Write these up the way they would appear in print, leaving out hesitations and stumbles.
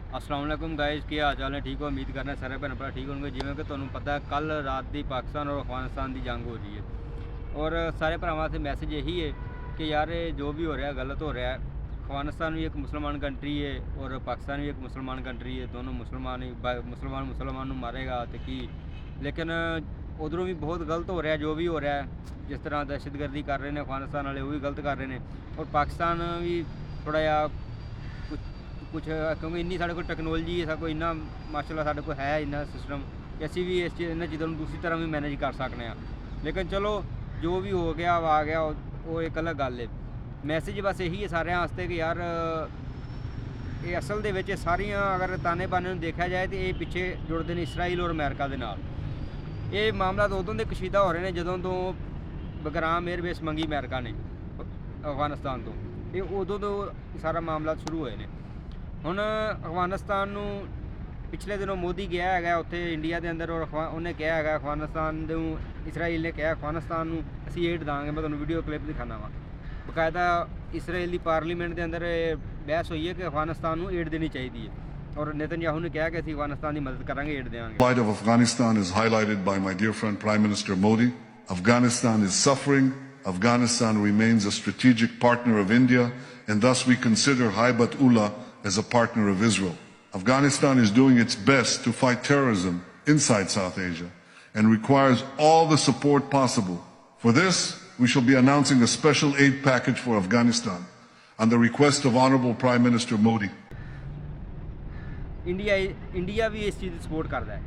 अस्सलाम वालेकुम गाइस, ਕੀ ਹਾਲ ਚਾਲ ਨੇ? ਠੀਕ ਹੋ? ਉਮੀਦ ਕਰਨਾ ਸਾਰੇ ਭੈਣ ਭਰਾ ਠੀਕ ਹੋਣਗੇ। ਜਿਵੇਂ ਕਿ ਤੁਹਾਨੂੰ ਪਤਾ ਕੱਲ ਰਾਤ ਦੀ ਪਾਕਿਸਤਾਨ ਔਰ ਅਫਗਾਨਿਸਤਾਨ ਦੀ ਜੰਗ ਹੋ ਰਹੀ ਹੈ ਔਰ ਸਾਰੇ ਭਰਾਵਾਂ ਤੇ ਮੈਸੇਜ ਇਹੀ ਹੈ ਕਿ ਯਾਰ ਇਹ ਜੋ ਵੀ ਹੋ ਰਿਹਾ ਗਲਤ ਹੋ ਰਿਹਾ ਹੈ। ਅਫਗਾਨਿਸਤਾਨ ਵੀ ਇੱਕ ਮੁਸਲਮਾਨ ਕੰਟਰੀ ਹੈ ਔਰ ਪਾਕਿਸਤਾਨ ਵੀ ਇੱਕ ਮੁਸਲਮਾਨ ਕੰਟਰੀ ਹੈ। ਦੋਨੋਂ ਮੁਸਲਮਾਨ ਨੂੰ ਮਾਰੇਗਾ ਤੇ ਕੀ, ਲੇਕਿਨ ਉਧਰੋਂ ਵੀ ਬਹੁਤ ਗਲਤ ਹੋ ਰਿਹਾ ਜੋ ਵੀ ਹੋ ਰਿਹਾ। ਜਿਸ ਤਰ੍ਹਾਂ ਦਹਿਸ਼ਤਗਰਦੀ ਕਰ ਰਹੇ ਨੇ ਅਫਗਾਨਿਸਤਾਨ ਵਾਲੇ, ਉਹ ਵੀ ਗਲਤ ਕਰ ਰਹੇ ਨੇ ਔਰ ਪਾਕਿਸਤਾਨ ਵੀ ਥੋੜ੍ਹਾ ਜਿਹਾ कुछ क्योंकि इन्नी साढ़े को टैक्नोलॉजी है, कोई इन्ना माशाल्लाह साढ़े को है इन्ना सिस्टम कि असी भी इस इन्होंने चीज़ों दूसरी तरह भी मैनेज कर सकते हैं। लेकिन चलो जो भी हो गया आ गया, वो एक अलग गल है। मैसेज बस यही है सारे वास्ते कि यार ये असल दे विच सारियां अगर ताने बाने नूं देखा जाए तो ये पिछे जुड़ते हैं इसराइल और अमेरिका दे नाल। ये मामला तो उदों दे कशीदा हो रहे हैं जदों तो बगराम एयरबेस मंगी अमेरिका ने अफगानिस्तान तो, ये उदों तो सारा मामला शुरू होए ने। ਹੁਣ ਅਫਗਾਨਿਸਤਾਨ ਨੂੰ ਪਿਛਲੇ ਦਿਨੋਂ ਮੋਦੀ ਗਿਆ ਹੈਗਾ ਉੱਥੇ ਇੰਡੀਆ ਦੇ ਅੰਦਰ ਔਰ ਉਹਨੇ ਕਿਹਾ ਹੈਗਾ ਅਫਗਾਨਿਸਤਾਨ ਨੂੰ, ਇਸਰਾਈਲ ਨੇ ਕਿਹਾ ਅਫਗਾਨਿਸਤਾਨ ਨੂੰ ਅਸੀਂ ਏਡ ਦਾਂਗੇ। ਮੈਂ ਤੁਹਾਨੂੰ ਵੀਡੀਓ ਕਲਿੱਪ ਦਿਖਾਣਾ ਵਾ, ਬਕਾਇਦਾ ਇਸਰਾਈਲ ਦੀ ਪਾਰਲੀਮੈਂਟ ਦੇ ਅੰਦਰ ਬਹਿਸ ਹੋਈ ਹੈ ਕਿ ਅਫਗਾਨਿਸਤਾਨ ਨੂੰ ਏਡ ਦੇਣੀ ਚਾਹੀਦੀ ਹੈ ਔਰ ਨੇਤਨਯਾਹੂ ਨੇ ਕਿਹਾ ਕਿ ਅਸੀਂ ਅਫਗਾਨਿਸਤਾਨ ਦੀ ਮਦਦ ਕਰਾਂਗੇ, ਏਡ ਦੇਵਾਂਗੇ। The plight of Afghanistan is highlighted by my dear friend Prime Minister Modi. Afghanistan is suffering. Afghanistan remains a strategic partner of India, and thus we consider Haibat Ullah as a partner of Israel. Afghanistan is doing its best to fight terrorism inside South Asia and requires all the support possible. For this, we shall be announcing a special aid package for Afghanistan on the request of Honorable Prime Minister Modi. India भी इस चीज़ की support करता है।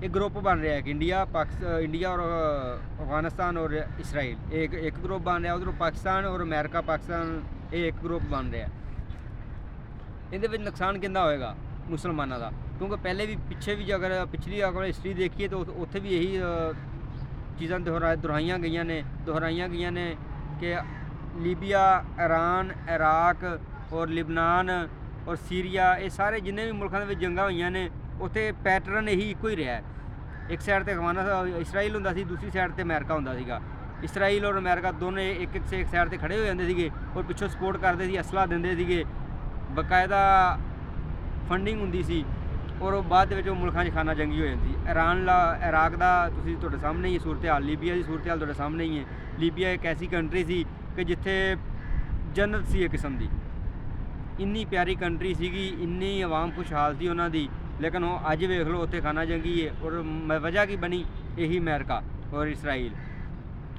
एक group बन रहा है कि इंडिया और अफगानिस्तान और इसराइल एक ग्रुप बन रहा है, उधर पाकिस्तान और अमेरिका पाकिस्तान एक ग्रुप बन रहा है। ਇਹਦੇ ਵਿੱਚ ਨੁਕਸਾਨ ਕਿੰਨਾ ਹੋਏਗਾ ਮੁਸਲਮਾਨਾਂ ਦਾ, ਕਿਉਂਕਿ ਪਹਿਲੇ ਵੀ ਪਿੱਛੇ ਵੀ ਅਗਰ ਪਿਛਲੀ ਹਿਸਟਰੀ ਦੇਖੀਏ ਤਾਂ ਉੱਥੇ ਵੀ ਇਹੀ ਚੀਜ਼ਾਂ ਦੁਹਰਾਈਆਂ ਗਈਆਂ ਨੇ ਕਿ ਲੀਬੀਆ, ਈਰਾਨ, ਇਰਾਕ ਔਰ ਲਿਬਨਾਨ ਔਰ ਸੀਰੀਆ, ਇਹ ਸਾਰੇ ਜਿੰਨੇ ਵੀ ਮੁਲਕਾਂ ਦੇ ਵਿੱਚ ਜੰਗਾਂ ਹੋਈਆਂ ਨੇ ਉੱਥੇ ਪੈਟਰਨ ਇਹੀ ਇੱਕੋ ਹੀ ਰਿਹਾ। ਇੱਕ ਸਾਈਡ 'ਤੇ ਇਸਰਾਈਲ ਹੁੰਦਾ ਸੀ, ਦੂਸਰੀ ਸਾਈਡ 'ਤੇ ਅਮਰੀਕਾ ਹੁੰਦਾ ਸੀਗਾ। ਇਸਰਾਈਲ ਔਰ ਅਮਰੀਕਾ ਦੋਨੇ ਇੱਕ ਸਾਈਡ 'ਤੇ ਖੜ੍ਹੇ ਹੋ ਜਾਂਦੇ ਸੀਗੇ ਔਰ ਪਿੱਛੋਂ ਸਪੋਰਟ ਕਰਦੇ ਸੀ, ਅਸਲਾ ਦਿੰਦੇ ਸੀਗੇ, ਬਕਾਇਦਾ ਫੰਡਿੰਗ ਹੁੰਦੀ ਸੀ ਔਰ ਉਹ ਬਾਅਦ ਦੇ ਵਿੱਚ ਉਹ ਮੁਲਕਾਂ 'ਚ ਖਾਨਾ ਜੰਗੀ ਹੋ ਜਾਂਦੀ। ਇਰਾਕ ਦਾ ਤੁਸੀਂ ਤੁਹਾਡੇ ਸਾਹਮਣੇ ਹੀ ਸੂਰਤ ਹਾਲ, ਲੀਬੀਆ ਦੀ ਸੂਰਤ ਹਾਲ ਤੁਹਾਡੇ ਸਾਹਮਣੇ ਹੀ ਹੈ। ਲੀਬੀਆ ਇੱਕ ਐਸੀ ਕੰਟਰੀ ਸੀ ਕਿ ਜਿੱਥੇ ਜੰਨਤ ਸੀ ਇੱਕ ਕਿਸਮ ਦੀ, ਇੰਨੀ ਪਿਆਰੀ ਕੰਟਰੀ ਸੀਗੀ, ਇੰਨੀ ਆਵਾਮ ਖੁਸ਼ਹਾਲ ਸੀ ਉਹਨਾਂ ਦੀ, ਲੇਕਿਨ ਉਹ ਅੱਜ ਵੇਖ ਲਓ ਉੱਥੇ ਖਾਨਾ ਜੰਗੀ ਹੈ ਔਰ ਵਜ੍ਹਾ ਕੀ ਬਣੀ? ਇਹੀ ਅਮਰੀਕਾ ਔਰ ਇਸਰਾਈਲ।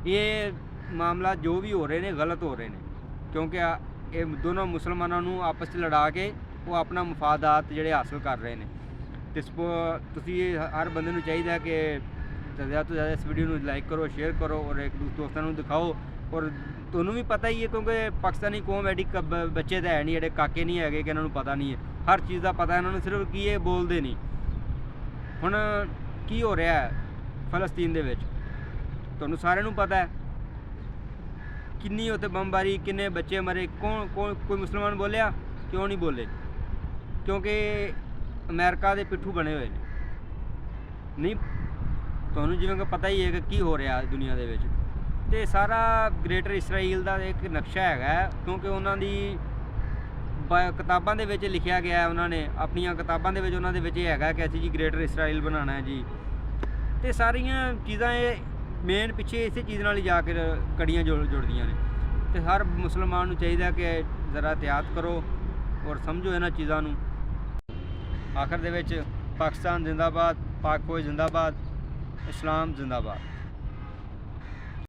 ਇਹ ਮਾਮਲਾ ਜੋ ਵੀ ਹੋ ਰਹੇ ਨੇ ਗਲਤ ਹੋ ਰਹੇ ਨੇ, ਕਿਉਂਕਿ ਇਹ ਦੋਨੋਂ ਮੁਸਲਮਾਨਾਂ ਨੂੰ ਆਪਸ 'ਚ ਲੜਾ ਕੇ ਉਹ ਆਪਣਾ ਮਫਾਦਾਤ ਜਿਹੜੇ ਹਾਸਲ ਕਰ ਰਹੇ ਨੇ। ਅਤੇ ਤੁਸੀਂ ਹਰ ਬੰਦੇ ਨੂੰ ਚਾਹੀਦਾ ਕਿ ਜ਼ਿਆਦਾ ਤੋਂ ਜ਼ਿਆਦਾ ਇਸ ਵੀਡੀਓ ਨੂੰ ਲਾਈਕ ਕਰੋ, ਸ਼ੇਅਰ ਕਰੋ ਔਰ ਇੱਕ ਦੋਸਤਾਂ ਨੂੰ ਦਿਖਾਓ। ਔਰ ਤੁਹਾਨੂੰ ਵੀ ਪਤਾ ਹੀ ਹੈ ਕਿਉਂਕਿ ਪਾਕਿਸਤਾਨੀ ਕੌਮ ਐਡੀ ਬੱਚੇ ਤਾਂ ਹੈ ਨਹੀਂ, ਜਿਹੜੇ ਕਾਕੇ ਨਹੀਂ ਹੈਗੇ ਕਿ ਇਹਨਾਂ ਨੂੰ ਪਤਾ ਨਹੀਂ ਹੈ, ਹਰ ਚੀਜ਼ ਦਾ ਪਤਾ ਇਹਨਾਂ ਨੂੰ, ਸਿਰਫ ਕੀ ਇਹ ਬੋਲਦੇ ਨਹੀਂ। ਹੁਣ ਕੀ ਹੋ ਰਿਹਾ ਹੈ ਫਲਸਤੀਨ ਦੇ ਵਿੱਚ ਤੁਹਾਨੂੰ ਸਾਰਿਆਂ ਨੂੰ ਪਤਾ ਹੈ, ਕਿੰਨੀ ਉੱਥੇ ਬੰਬਾਰੀ, ਕਿੰਨੇ ਬੱਚੇ ਮਰੇ। ਕੋਈ ਮੁਸਲਮਾਨ ਬੋਲਿਆ? ਕਿਉਂ ਨਹੀਂ ਬੋਲੇ? ਕਿਉਂਕਿ ਅਮਰੀਕਾ ਦੇ ਪਿੱਠੂ ਬਣੇ ਹੋਏ ਨੇ। ਨਹੀਂ, ਤੁਹਾਨੂੰ ਜਿਵੇਂ ਕਿ ਪਤਾ ਹੀ ਹੈ ਕਿ ਕੀ ਹੋ ਰਿਹਾ ਦੁਨੀਆ ਦੇ ਵਿੱਚ। ਅਤੇ ਸਾਰਾ ਗ੍ਰੇਟਰ ਇਸਰਾਈਲ ਦਾ ਇੱਕ ਨਕਸ਼ਾ ਹੈਗਾ, ਕਿਉਂਕਿ ਉਹਨਾਂ ਦੀ ਕਿਤਾਬਾਂ ਦੇ ਵਿੱਚ ਲਿਖਿਆ ਗਿਆ, ਉਹਨਾਂ ਨੇ ਆਪਣੀਆਂ ਕਿਤਾਬਾਂ ਦੇ ਵਿੱਚ ਉਹਨਾਂ ਦੇ ਵਿੱਚ ਇਹ ਹੈਗਾ ਕਿ ਅਸੀਂ ਜੀ ਗ੍ਰੇਟਰ ਇਸਰਾਈਲ ਬਣਾਉਣਾ ਹੈ ਜੀ। ਅਤੇ ਸਾਰੀਆਂ ਚੀਜ਼ਾਂ ਇਹ ਮੇਨ ਪਿੱਛੇ ਇਸੇ ਚੀਜ਼ ਨਾਲ ਹੀ ਜਾ ਕੇ ਕੜੀਆਂ ਜੁੜਦੀਆਂ ਨੇ। ਅਤੇ ਹਰ ਮੁਸਲਮਾਨ ਨੂੰ ਚਾਹੀਦਾ ਕਿ ਜ਼ਰਾ ਇਹਤਿਆਤ ਕਰੋ ਔਰ ਸਮਝੋ ਇਹਨਾਂ ਚੀਜ਼ਾਂ ਨੂੰ। ਆਖਰ ਦੇ ਵਿੱਚ ਪਾਕਿਸਤਾਨ ਜ਼ਿੰਦਾਬਾਦ, ਪਾਕ ਫੌਜ ਜ਼ਿੰਦਾਬਾਦ, ਇਸਲਾਮ ਜ਼ਿੰਦਾਬਾਦ।